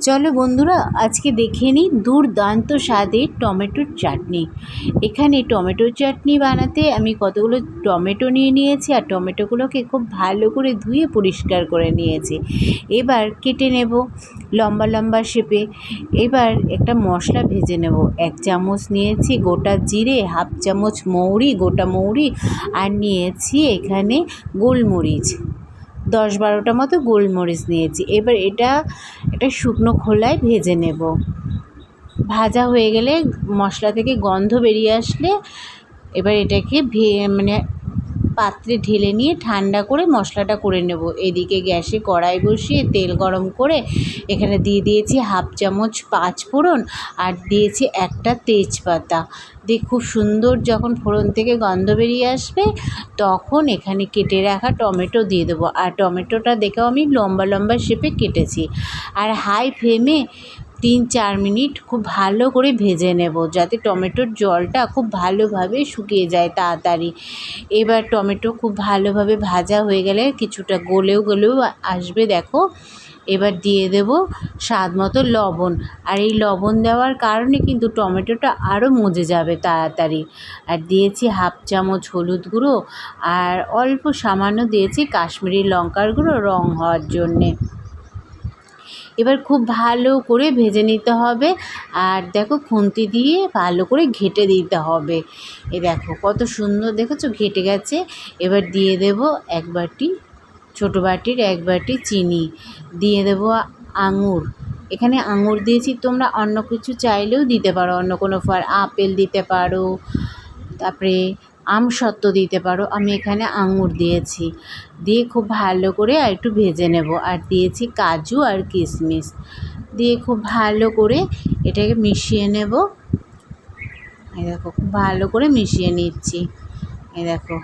চলো বন্ধুরা, আজকে দেখে নিই দুর্দান্ত স্বাদের টমেটোর চাটনি। এখানে টমেটোর চাটনি বানাতে আমি কতগুলো টমেটো নিয়ে নিয়েছি, আর টমেটোগুলোকে খুব ভালো করে ধুয়ে পরিষ্কার করে নিয়েছি। এবার কেটে নেব লম্বা লম্বা শেপে। এবার একটা মশলা ভেজে নেব। 1 চামচ নিয়েছি গোটা জিরে, হাফ চামচ মৌরি, গোটা মৌরি, আর নিয়েছি এখানে গোলমরিচ। 10-12টা মতো গোলমরিচ নিয়েছি। এবার এটা একটা শুকনো খোলায় ভেজে নেব। ভাজা হয়ে গেলে মশলা থেকে গন্ধ বেরিয়ে আসলে এবার এটাকে পাত্রে ঢেলে নিয়ে ঠান্ডা করে মশলাটা করে নেব। এদিকে গ্যাসে কড়াই বসিয়ে তেল গরম করে এখানে দিয়ে দিয়েছি হাফ চামচ 5 ফোড়ন, আর দিয়েছি একটা তেজপাতা। দিয়ে খুব সুন্দর যখন ফোড়ন থেকে গন্ধ বেরিয়ে আসবে তখন এখানে কেটে রাখা টমেটো দিয়ে দেবো। আর টমেটোটা দেখেও আমি লম্বা লম্বা শেপে কেটেছি। আর হাই ফ্লেমে 3-4 মিনিট খুব ভালো করে ভেজে নেব, যাতে টমেটোর জলটা খুব ভালোভাবে শুকিয়ে যায় তাড়াতাড়ি। এবার টমেটো খুব ভালোভাবে ভাজা হয়ে গেলে কিছুটা গলেও আসবে দেখো। এবার দিয়ে দেব স্বাদ মতো লবণ। আর এই লবণ দেওয়ার কারণে কিন্তু টমেটোটা আরও মজে যাবে তাড়াতাড়ি। আর দিয়েছি হাফ চামচ হলুদ গুঁড়ো, আর অল্প সামান্য দিয়েছি কাশ্মীরি লঙ্কার গুঁড়ো রং হওয়ার জন্যে। এবার খুব ভালো করে ভেজে নিতে হবে। আর দেখো খুন্তি দিয়ে ভালো করে ঘেঁটে দিতে হবে। এ দেখো কত সুন্দর দেখেছো ঘেঁটে গেছে। এবার দিয়ে দেব ছোটো বাটির 1 বাটি চিনি, দিয়ে দেব আঙুর। এখানে আঙুর দিয়েছি, তোমরা অন্য কিছু চাইলেও দিতে পারো, অন্য কোনো ফল, আপেল দিতে পারো, তারপরে আমসত্ত্ব দিতে পারো। আমি এখানে আঙুর দিয়েছি। দিয়ে খুব ভালো করে আর একটু ভেজে নেব। আর দিয়েছি কাজু আর কিশমিশ, দিয়ে খুব ভালো করে এটাকে মিশিয়ে নেব। এই দেখো খুব ভালো করে মিশিয়ে নিচ্ছি। এই দেখো,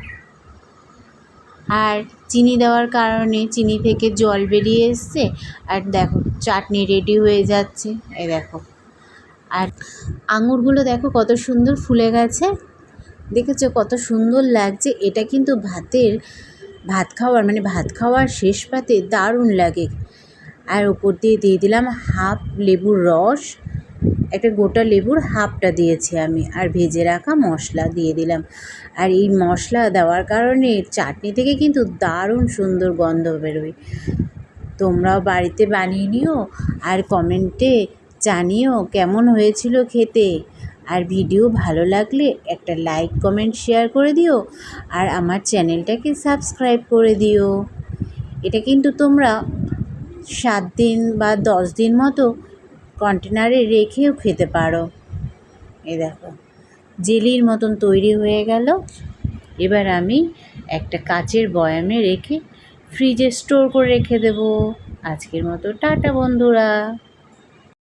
আর চিনি দেওয়ার কারণে চিনি থেকে জল বেরিয়ে এসছে। আর দেখো চাটনি রেডি হয়ে যাচ্ছে। এই দেখো, আর আঙুরগুলো দেখো কত সুন্দর ফুলে গেছে, দেখেছো কত সুন্দর লাগছে। এটা কিন্তু ভাত খাওয়ার শেষ পাতে দারুণ লাগে। আর ওপর দিয়ে দিলাম হাফ লেবুর রস, একটা গোটা লেবুর হাফটা দিয়েছি আমি, আর ভেজে রাখা মশলা দিয়ে দিলাম। আর এই মশলা দেওয়ার কারণে চাটনি থেকে কিন্তু দারুণ সুন্দর গন্ধ বেরোয়। তোমরাও বাড়িতে বানিয়ে নিও, আর কমেন্টে জানিও কেমন হয়েছিল খেতে। আর ভিডিও ভালো লাগলে একটা লাইক, কমেন্ট, শেয়ার করে দিও। আর আমার চ্যানেলটাকে সাবস্ক্রাইব করে দিও। এটা কিন্তু তোমরা 7 দিন বা 10 দিন মতো কন্টেনারে রেখেও খেতে পারো। এই দেখো জেলির মতন তৈরি হয়ে গেল। এবার আমি একটা কাচের বয়ামে রেখে ফ্রিজে স্টোর করে রেখে দেবো। আজকের মতো টাটা বন্ধুরা।